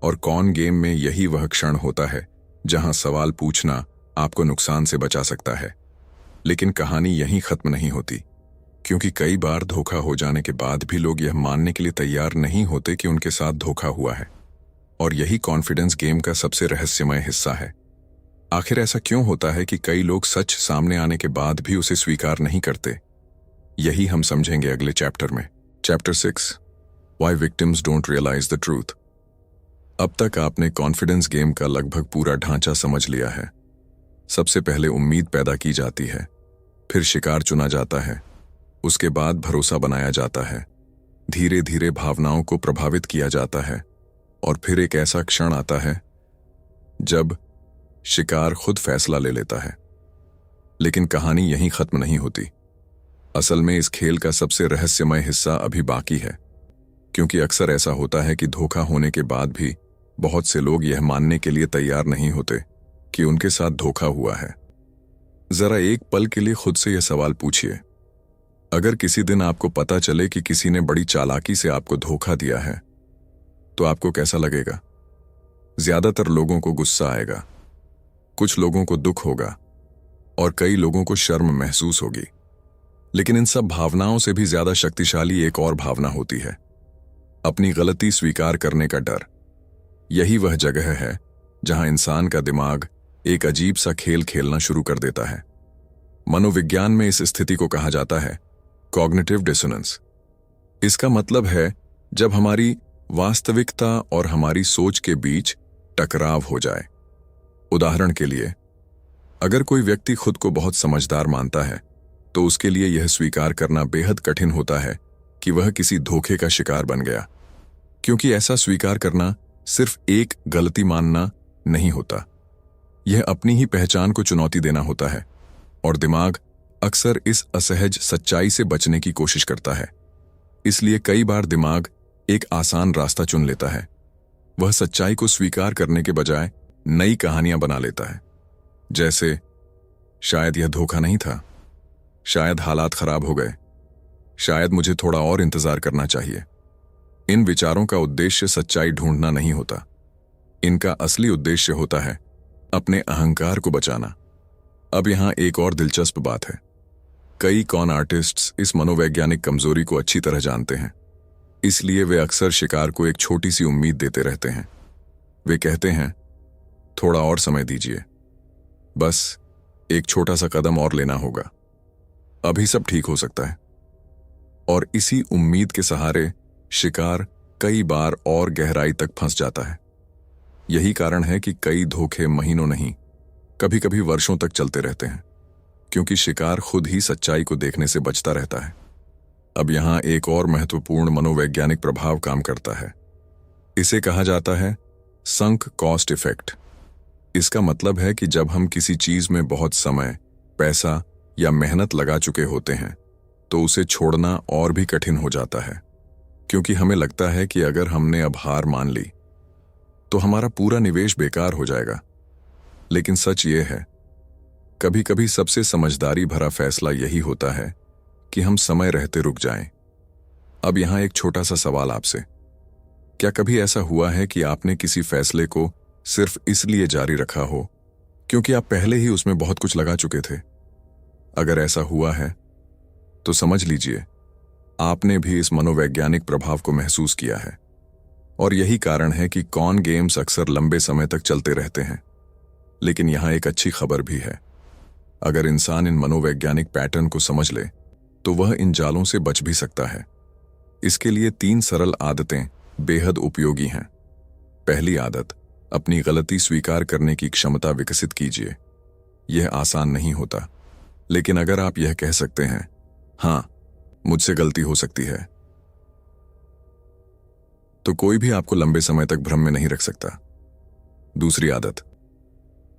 और कौन गेम में यही वह क्षण होता है जहां सवाल पूछना आपको नुकसान से बचा सकता है। लेकिन कहानी यहीं खत्म नहीं होती, क्योंकि कई बार धोखा हो जाने के बाद भी लोग यह मानने के लिए तैयार नहीं होते कि उनके साथ धोखा हुआ है। और यही कॉन्फिडेंस गेम का सबसे रहस्यमय हिस्सा है। आखिर ऐसा क्यों होता है कि कई लोग सच सामने आने के बाद भी उसे स्वीकार नहीं करते? यही हम समझेंगे अगले चैप्टर में। Chapter 6, Why Victims Don't Realize the Truth। अब तक आपने कॉन्फिडेंस गेम का लगभग पूरा ढांचा समझ लिया है। सबसे पहले उम्मीद पैदा की जाती है, फिर शिकार चुना जाता है, उसके बाद भरोसा बनाया जाता है, धीरे धीरे भावनाओं को प्रभावित किया जाता है, और फिर एक ऐसा क्षण आता है जब शिकार खुद फैसला ले लेता है। लेकिन कहानी यहीं खत्म नहीं होती। असल में इस खेल का सबसे रहस्यमय हिस्सा अभी बाकी है, क्योंकि अक्सर ऐसा होता है कि धोखा होने के बाद भी बहुत से लोग यह मानने के लिए तैयार नहीं होते कि उनके साथ धोखा हुआ है। जरा एक पल के लिए खुद से यह सवाल पूछिए, अगर किसी दिन आपको पता चले कि किसी ने बड़ी चालाकी से आपको धोखा दिया है, तो आपको कैसा लगेगा? ज्यादातर लोगों को गुस्सा आएगा, कुछ लोगों को दुख होगा, और कई लोगों को शर्म महसूस होगी। लेकिन इन सब भावनाओं से भी ज्यादा शक्तिशाली एक और भावना होती है, अपनी गलती स्वीकार करने का डर। यही वह जगह है जहां इंसान का दिमाग एक अजीब सा खेल खेलना शुरू कर देता है। मनोविज्ञान में इस स्थिति को कहा जाता है कॉग्निटिव डिसोनेंस। इसका मतलब है जब हमारी वास्तविकता और हमारी सोच के बीच टकराव हो जाए। उदाहरण के लिए, अगर कोई व्यक्ति खुद को बहुत समझदार मानता है तो उसके लिए यह स्वीकार करना बेहद कठिन होता है कि वह किसी धोखे का शिकार बन गया, क्योंकि ऐसा स्वीकार करना सिर्फ एक गलती मानना नहीं होता, यह अपनी ही पहचान को चुनौती देना होता है। और दिमाग अक्सर इस असहज सच्चाई से बचने की कोशिश करता है। इसलिए कई बार दिमाग एक आसान रास्ता चुन लेता है। वह सच्चाई को स्वीकार करने के बजाय नई कहानियां बना लेता है, जैसे शायद यह धोखा नहीं था, शायद हालात खराब हो गए, शायद मुझे थोड़ा और इंतजार करना चाहिए। इन विचारों का उद्देश्य सच्चाई ढूंढना नहीं होता, इनका असली उद्देश्य होता है अपने अहंकार को बचाना। अब यहां एक और दिलचस्प बात है, कई कॉन आर्टिस्ट्स इस मनोवैज्ञानिक कमजोरी को अच्छी तरह जानते हैं, इसलिए वे अक्सर शिकार को एक छोटी सी उम्मीद देते रहते हैं। वे कहते हैं, थोड़ा और समय दीजिए, बस एक छोटा सा कदम और लेना होगा, अभी सब ठीक हो सकता है। और इसी उम्मीद के सहारे शिकार कई बार और गहराई तक फंस जाता है। यही कारण है कि कई धोखे महीनों नहीं, कभी कभी वर्षों तक चलते रहते हैं, क्योंकि शिकार खुद ही सच्चाई को देखने से बचता रहता है। अब यहां एक और महत्वपूर्ण मनोवैज्ञानिक प्रभाव काम करता है। इसे कहा जाता है संक कॉस्ट इफेक्ट। इसका मतलब है कि जब हम किसी चीज में बहुत समय, पैसा या मेहनत लगा चुके होते हैं, तो उसे छोड़ना और भी कठिन हो जाता है, क्योंकि हमें लगता है कि अगर हमने अब हार मान ली तो हमारा पूरा निवेश बेकार हो जाएगा। लेकिन सच ये है, कभी कभी सबसे समझदारी भरा फैसला यही होता है कि हम समय रहते रुक जाएं। अब यहां एक छोटा सा सवाल आपसे, क्या कभी ऐसा हुआ है कि आपने किसी फैसले को सिर्फ इसलिए जारी रखा हो क्योंकि आप पहले ही उसमें बहुत कुछ लगा चुके थे? अगर ऐसा हुआ है तो समझ लीजिए आपने भी इस मनोवैज्ञानिक प्रभाव को महसूस किया है। और यही कारण है कि कॉन गेम्स अक्सर लंबे समय तक चलते रहते हैं। लेकिन यहां एक अच्छी खबर भी है, अगर इंसान इन मनोवैज्ञानिक पैटर्न को समझ ले तो वह इन जालों से बच भी सकता है। इसके लिए 3 सरल आदतें बेहद उपयोगी हैं। पहली आदत, अपनी गलती स्वीकार करने की क्षमता विकसित कीजिए। यह आसान नहीं होता, लेकिन अगर आप यह कह सकते हैं, हां, मुझसे गलती हो सकती है, तो कोई भी आपको लंबे समय तक भ्रम में नहीं रख सकता। दूसरी आदत,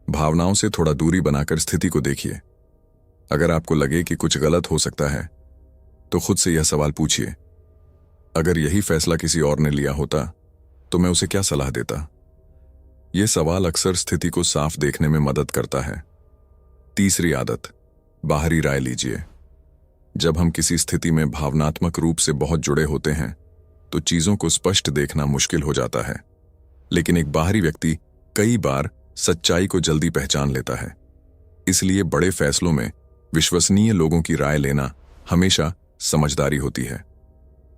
भावनाओं से थोड़ा दूरी बनाकर स्थिति को देखिए। अगर आपको लगे कि कुछ गलत हो सकता है, तो खुद से यह सवाल पूछिए, अगर यही फैसला किसी और ने लिया होता तो मैं उसे क्या सलाह देता? यह सवाल अक्सर स्थिति को साफ देखने में मदद करता है। तीसरी आदत, बाहरी राय लीजिए। जब हम किसी स्थिति में भावनात्मक रूप से बहुत जुड़े होते हैं तो चीजों को स्पष्ट देखना मुश्किल हो जाता है, लेकिन एक बाहरी व्यक्ति कई बार सच्चाई को जल्दी पहचान लेता है। इसलिए बड़े फैसलों में विश्वसनीय लोगों की राय लेना हमेशा समझदारी होती है।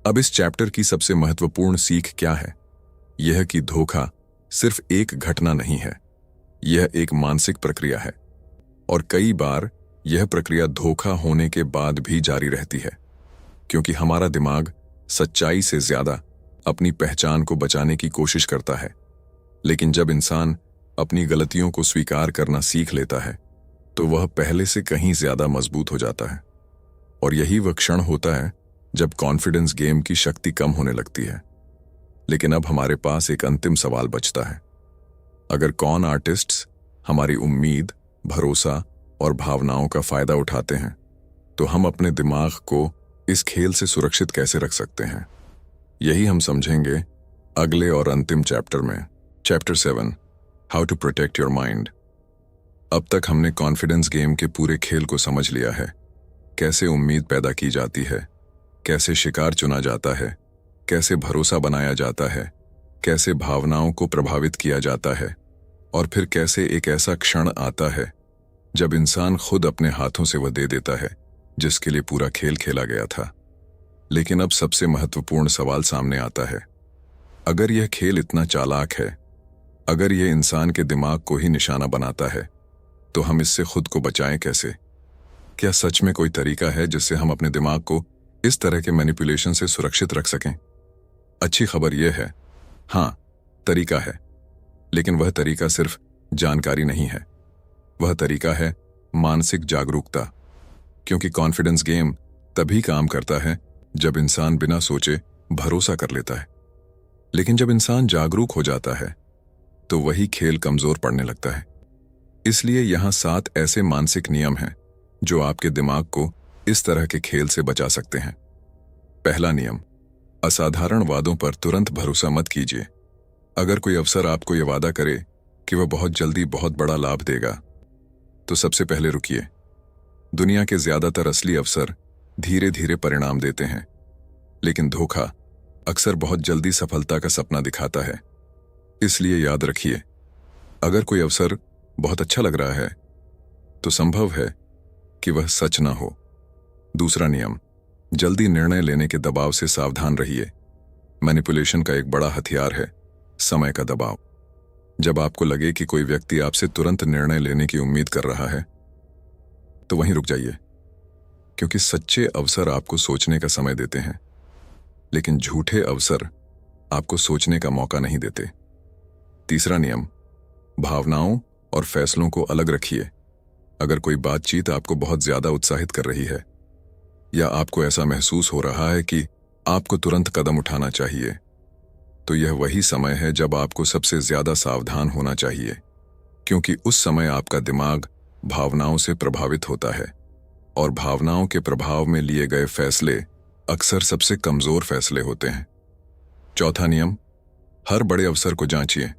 अब इस चैप्टर की सबसे महत्वपूर्ण सीख क्या है? यह कि धोखा सिर्फ एक घटना नहीं है, यह एक मानसिक प्रक्रिया है और कई बार यह प्रक्रिया धोखा होने के बाद भी जारी रहती है, क्योंकि हमारा दिमाग सच्चाई से ज्यादा अपनी पहचान को बचाने की कोशिश करता है। लेकिन जब इंसान अपनी गलतियों को स्वीकार करना सीख लेता है तो वह पहले से कहीं ज्यादा मजबूत हो जाता है। और यही वह क्षण होता है जब कॉन्फिडेंस गेम की शक्ति कम होने लगती है। लेकिन अब हमारे पास एक अंतिम सवाल बचता है। अगर कॉन आर्टिस्ट्स हमारी उम्मीद, भरोसा और भावनाओं का फायदा उठाते हैं तो हम अपने दिमाग को इस खेल से सुरक्षित कैसे रख सकते हैं? यही हम समझेंगे अगले और अंतिम चैप्टर में, chapter 7, how to protect your mind. अब तक हमने कॉन्फिडेंस गेम के पूरे खेल को समझ लिया है। कैसे उम्मीद पैदा की जाती है, कैसे शिकार चुना जाता है, कैसे भरोसा बनाया जाता है, कैसे भावनाओं को प्रभावित किया जाता है और फिर कैसे एक ऐसा क्षण आता है जब इंसान खुद अपने हाथों से वह दे देता है जिसके लिए पूरा खेल खेला गया था। लेकिन अब सबसे महत्वपूर्ण सवाल सामने आता है। अगर यह खेल इतना चालाक है, अगर यह इंसान के दिमाग को ही निशाना बनाता है, तो हम इससे खुद को बचाएं कैसे? क्या सच में कोई तरीका है जिससे हम अपने दिमाग को इस तरह के मैनिपुलेशन से सुरक्षित रख सकें? अच्छी खबर यह है, हाँ, तरीका है। लेकिन वह तरीका सिर्फ जानकारी नहीं है, वह तरीका है मानसिक जागरूकता। क्योंकि कॉन्फिडेंस गेम तभी काम करता है जब इंसान बिना सोचे भरोसा कर लेता है। लेकिन जब इंसान जागरूक हो जाता है तो वही खेल कमजोर पड़ने लगता है। इसलिए यहां 7 ऐसे मानसिक नियम हैं जो आपके दिमाग को इस तरह के खेल से बचा सकते हैं। पहला नियम, असाधारण वादों पर तुरंत भरोसा मत कीजिए। अगर कोई अफसर आपको यह वादा करे कि वह बहुत जल्दी बहुत बड़ा लाभ देगा, तो सबसे पहले रुकिए। दुनिया के ज्यादातर असली अफसर धीरे धीरे परिणाम देते हैं, लेकिन धोखा अक्सर बहुत जल्दी सफलता का सपना दिखाता है। इसलिए याद रखिए, अगर कोई अवसर बहुत अच्छा लग रहा है तो संभव है कि वह सच ना हो। दूसरा नियम, जल्दी निर्णय लेने के दबाव से सावधान रहिए। मैनिपुलेशन का एक बड़ा हथियार है समय का दबाव। जब आपको लगे कि कोई व्यक्ति आपसे तुरंत निर्णय लेने की उम्मीद कर रहा है तो वहीं रुक जाइए, क्योंकि सच्चे अवसर आपको सोचने का समय देते हैं, लेकिन झूठे अवसर आपको सोचने का मौका नहीं देते। तीसरा नियम, भावनाओं और फैसलों को अलग रखिए। अगर कोई बातचीत आपको बहुत ज्यादा उत्साहित कर रही है या आपको ऐसा महसूस हो रहा है कि आपको तुरंत कदम उठाना चाहिए, तो यह वही समय है जब आपको सबसे ज्यादा सावधान होना चाहिए, क्योंकि उस समय आपका दिमाग भावनाओं से प्रभावित होता है और भावनाओं के प्रभाव में लिए गए फैसले अक्सर सबसे कमजोर फैसले होते हैं। चौथा नियम, हर बड़े अवसर को जांचिए।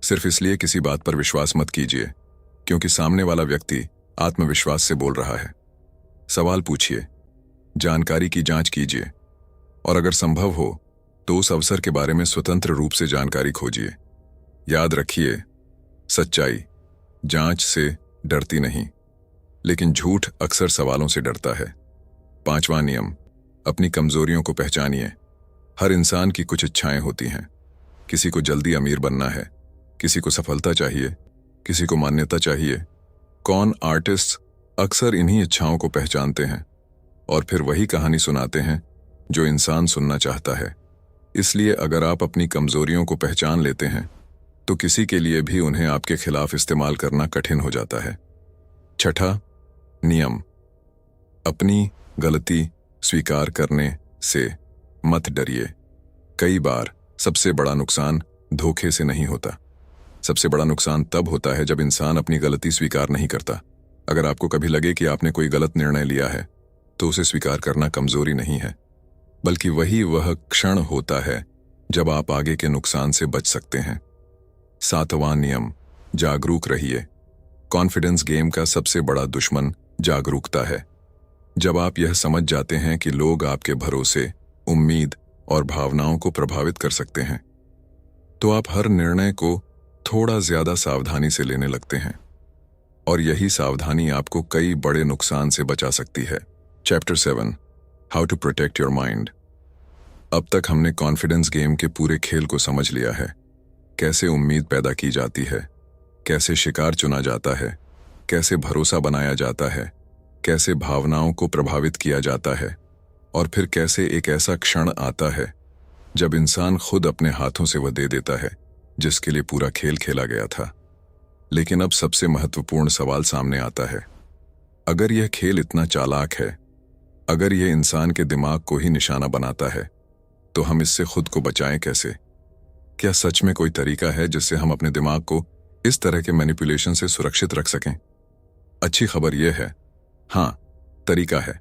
सिर्फ इसलिए किसी बात पर विश्वास मत कीजिए क्योंकि सामने वाला व्यक्ति आत्मविश्वास से बोल रहा है। सवाल पूछिए, जानकारी की जांच कीजिए और अगर संभव हो तो उस अवसर के बारे में स्वतंत्र रूप से जानकारी खोजिए। याद रखिए, सच्चाई जांच से डरती नहीं, लेकिन झूठ अक्सर सवालों से डरता है। पांचवा नियम, अपनी कमजोरियों को पहचानिए। हर इंसान की कुछ इच्छाएं होती हैं। किसी को जल्दी अमीर बनना है, किसी को सफलता चाहिए, किसी को मान्यता चाहिए। कॉन आर्टिस्ट अक्सर इन्हीं इच्छाओं को पहचानते हैं और फिर वही कहानी सुनाते हैं जो इंसान सुनना चाहता है। इसलिए अगर आप अपनी कमजोरियों को पहचान लेते हैं तो किसी के लिए भी उन्हें आपके खिलाफ इस्तेमाल करना कठिन हो जाता है। छठा नियम, अपनी गलती स्वीकार करने से मत डरिए। कई बार सबसे बड़ा नुकसान धोखे से नहीं होता। सबसे बड़ा नुकसान तब होता है जब इंसान अपनी गलती स्वीकार नहीं करता। अगर आपको कभी लगे कि आपने कोई गलत निर्णय लिया है तो उसे स्वीकार करना कमजोरी नहीं है, बल्कि वही वह क्षण होता है जब आप आगे के नुकसान से बच सकते हैं। सातवां नियम, जागरूक रहिए। कॉन्फिडेंस गेम का सबसे बड़ा दुश्मन जागरूकता है। जब आप यह समझ जाते हैं कि लोग आपके भरोसे, उम्मीद और भावनाओं को प्रभावित कर सकते हैं, तो आप हर निर्णय को थोड़ा ज्यादा सावधानी से लेने लगते हैं, और यही सावधानी आपको कई बड़े नुकसान से बचा सकती है। Chapter 7, how to protect your mind. अब तक हमने कॉन्फिडेंस गेम के पूरे खेल को समझ लिया है। कैसे उम्मीद पैदा की जाती है, कैसे शिकार चुना जाता है, कैसे भरोसा बनाया जाता है, कैसे भावनाओं को प्रभावित किया जाता है, और फिर कैसे एक ऐसा क्षण आता है जब इंसान खुद अपने हाथों से वह दे देता है जिसके लिए पूरा खेल खेला गया था। लेकिन अब सबसे महत्वपूर्ण सवाल सामने आता है। अगर यह खेल इतना चालाक है, अगर यह इंसान के दिमाग को ही निशाना बनाता है, तो हम इससे खुद को बचाएं कैसे? क्या सच में कोई तरीका है जिससे हम अपने दिमाग को इस तरह के मैनिपुलेशन से सुरक्षित रख सकें? अच्छी खबर यह है, हाँ, तरीका है।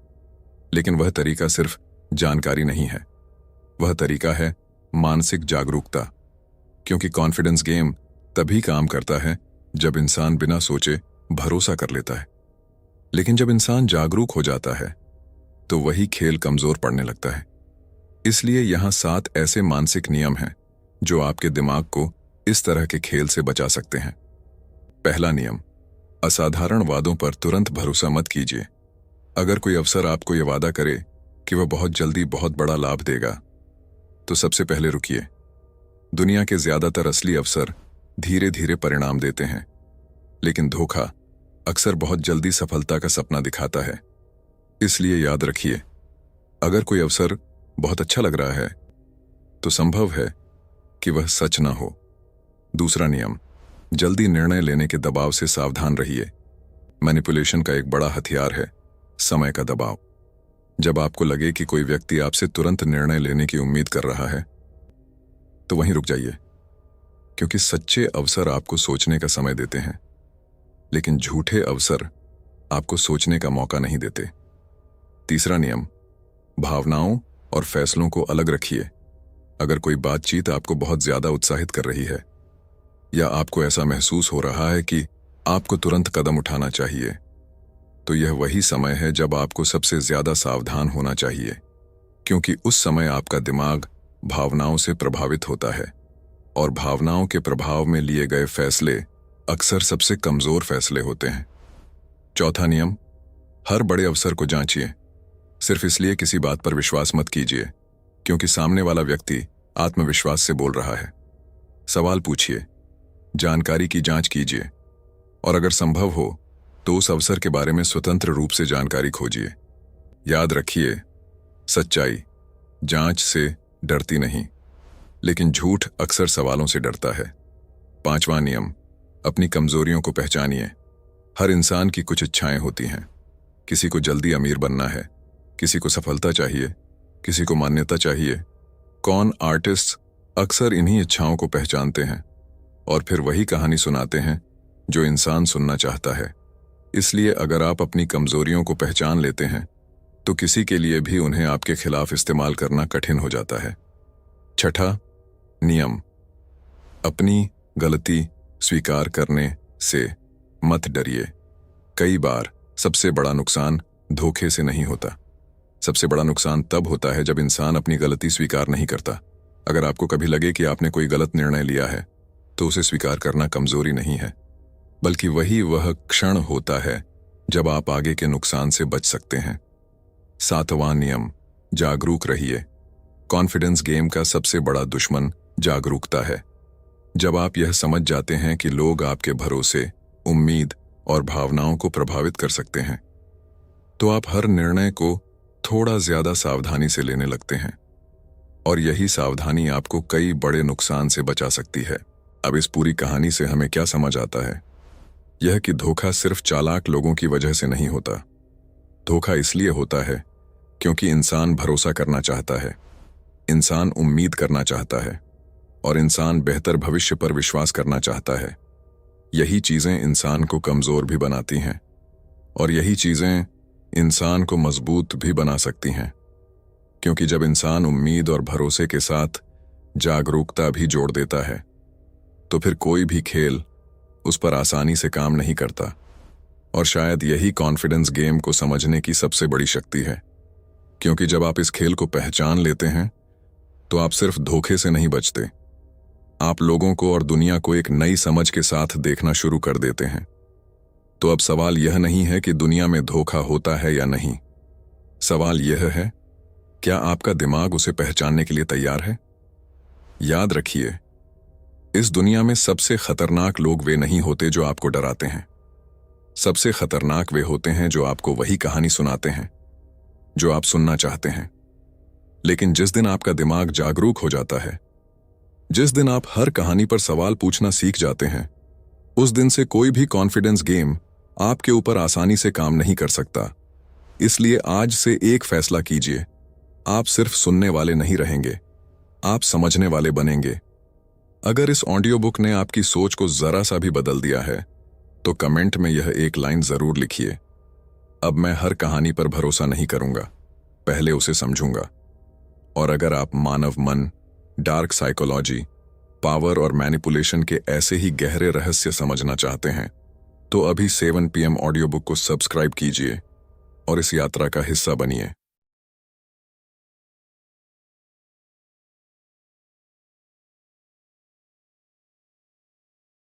लेकिन वह तरीका सिर्फ जानकारी नहीं है, वह तरीका है मानसिक जागरूकता। क्योंकि कॉन्फिडेंस गेम तभी काम करता है जब इंसान बिना सोचे भरोसा कर लेता है। लेकिन जब इंसान जागरूक हो जाता है तो वही खेल कमजोर पड़ने लगता है। इसलिए यहां 7 ऐसे मानसिक नियम हैं जो आपके दिमाग को इस तरह के खेल से बचा सकते हैं। पहला नियम, असाधारण वादों पर तुरंत भरोसा मत कीजिए। अगर कोई अफसर आपको यह वादा करे कि वह बहुत जल्दी बहुत बड़ा लाभ देगा, तो सबसे पहले रुकिए। दुनिया के ज्यादातर असली अफसर धीरे धीरे परिणाम देते हैं, लेकिन धोखा अक्सर बहुत जल्दी सफलता का सपना दिखाता है। इसलिए याद रखिए, अगर कोई अवसर बहुत अच्छा लग रहा है तो संभव है कि वह सच ना हो। दूसरा नियम, जल्दी निर्णय लेने के दबाव से सावधान रहिए। मैनिपुलेशन का एक बड़ा हथियार है समय का दबाव। जब आपको लगे कि कोई व्यक्ति आपसे तुरंत निर्णय लेने की उम्मीद कर रहा है, तो वहीं रुक जाइए, क्योंकि सच्चे अवसर आपको सोचने का समय देते हैं, लेकिन झूठे अवसर आपको सोचने का मौका नहीं देते। तीसरा नियम, भावनाओं और फैसलों को अलग रखिए। अगर कोई बातचीत आपको बहुत ज्यादा उत्साहित कर रही है, या आपको ऐसा महसूस हो रहा है कि आपको तुरंत कदम उठाना चाहिए, तो यह वही समय है जब आपको सबसे ज्यादा सावधान होना चाहिए, क्योंकि उस समय आपका दिमाग भावनाओं से प्रभावित होता है, और भावनाओं के प्रभाव में लिए गए फैसले अक्सर सबसे कमजोर फैसले होते हैं। चौथा नियम, हर बड़े अवसर को जांचिए। सिर्फ इसलिए किसी बात पर विश्वास मत कीजिए क्योंकि सामने वाला व्यक्ति आत्मविश्वास से बोल रहा है। सवाल पूछिए, जानकारी की जांच कीजिए, और अगर संभव हो तो उस अवसर के बारे में स्वतंत्र रूप से जानकारी खोजिए। याद रखिए, सच्चाई जांच से डरती नहीं, लेकिन झूठ अक्सर सवालों से डरता है। पांचवां नियम, अपनी कमजोरियों को पहचानिए। हर इंसान की कुछ इच्छाएं होती हैं। किसी को जल्दी अमीर बनना है, किसी को सफलता चाहिए, किसी को मान्यता चाहिए। कौन आर्टिस्ट अक्सर इन्हीं इच्छाओं को पहचानते हैं और फिर वही कहानी सुनाते हैं जो इंसान सुनना चाहता है। इसलिए अगर आप अपनी कमजोरियों को पहचान लेते हैं तो किसी के लिए भी उन्हें आपके खिलाफ इस्तेमाल करना कठिन हो जाता है। छठा नियम, अपनी गलती स्वीकार करने से मत डरिए। कई बार सबसे बड़ा नुकसान धोखे से नहीं होता। सबसे बड़ा नुकसान तब होता है जब इंसान अपनी गलती स्वीकार नहीं करता। अगर आपको कभी लगे कि आपने कोई गलत निर्णय लिया है, तो उसे स्वीकार करना कमजोरी नहीं है, बल्कि वह क्षण होता है जब आप आगे के नुकसान से बच सकते हैं। सातवां नियम, जागरूक रहिए। कॉन्फिडेंस गेम का सबसे बड़ा दुश्मन जागरूकता है। जब आप यह समझ जाते हैं कि लोग आपके भरोसे, उम्मीद और भावनाओं को प्रभावित कर सकते हैं, तो आप हर निर्णय को थोड़ा ज्यादा सावधानी से लेने लगते हैं, और यही सावधानी आपको कई बड़े नुकसान से बचा सकती है। अब इस पूरी कहानी से हमें क्या समझ आता है? यह कि धोखा सिर्फ चालाक लोगों की वजह से नहीं होता। धोखा इसलिए होता है क्योंकि इंसान भरोसा करना चाहता है, इंसान उम्मीद करना चाहता है, और इंसान बेहतर भविष्य पर विश्वास करना चाहता है। यही चीजें इंसान को कमजोर भी बनाती हैं, और यही चीजें इंसान को मजबूत भी बना सकती हैं। क्योंकि जब इंसान उम्मीद और भरोसे के साथ जागरूकता भी जोड़ देता है, तो फिर कोई भी खेल उस पर आसानी से काम नहीं करता। और शायद यही कॉन्फिडेंस गेम को समझने की सबसे बड़ी शक्ति है, क्योंकि जब आप इस खेल को पहचान लेते हैं तो आप सिर्फ धोखे से नहीं बचते, आप लोगों को और दुनिया को एक नई समझ के साथ देखना शुरू कर देते हैं। तो अब सवाल यह नहीं है कि दुनिया में धोखा होता है या नहीं, सवाल यह है, क्या आपका दिमाग उसे पहचानने के लिए तैयार है? याद रखिए, इस दुनिया में सबसे खतरनाक लोग वे नहीं होते जो आपको डराते हैं। सबसे खतरनाक वे होते हैं जो आपको वही कहानी सुनाते हैं जो आप सुनना चाहते हैं। लेकिन जिस दिन आपका दिमाग जागरूक हो जाता है, जिस दिन आप हर कहानी पर सवाल पूछना सीख जाते हैं, उस दिन से कोई भी कॉन्फिडेंस गेम आपके ऊपर आसानी से काम नहीं कर सकता। इसलिए आज से एक फैसला कीजिए, आप सिर्फ सुनने वाले नहीं रहेंगे, आप समझने वाले बनेंगे। अगर इस ऑडियो बुक ने आपकी सोच को जरा सा भी बदल दिया है तो कमेंट में यह एक लाइन जरूर लिखिए, अब मैं हर कहानी पर भरोसा नहीं करूंगा, पहले उसे समझूंगा। और अगर आप मानव मन, डार्क साइकोलॉजी, पावर और मैनिपुलेशन के ऐसे ही गहरे रहस्य समझना चाहते हैं तो अभी 7 PM ऑडियो बुक को सब्सक्राइब कीजिए और इस यात्रा का हिस्सा बनिए।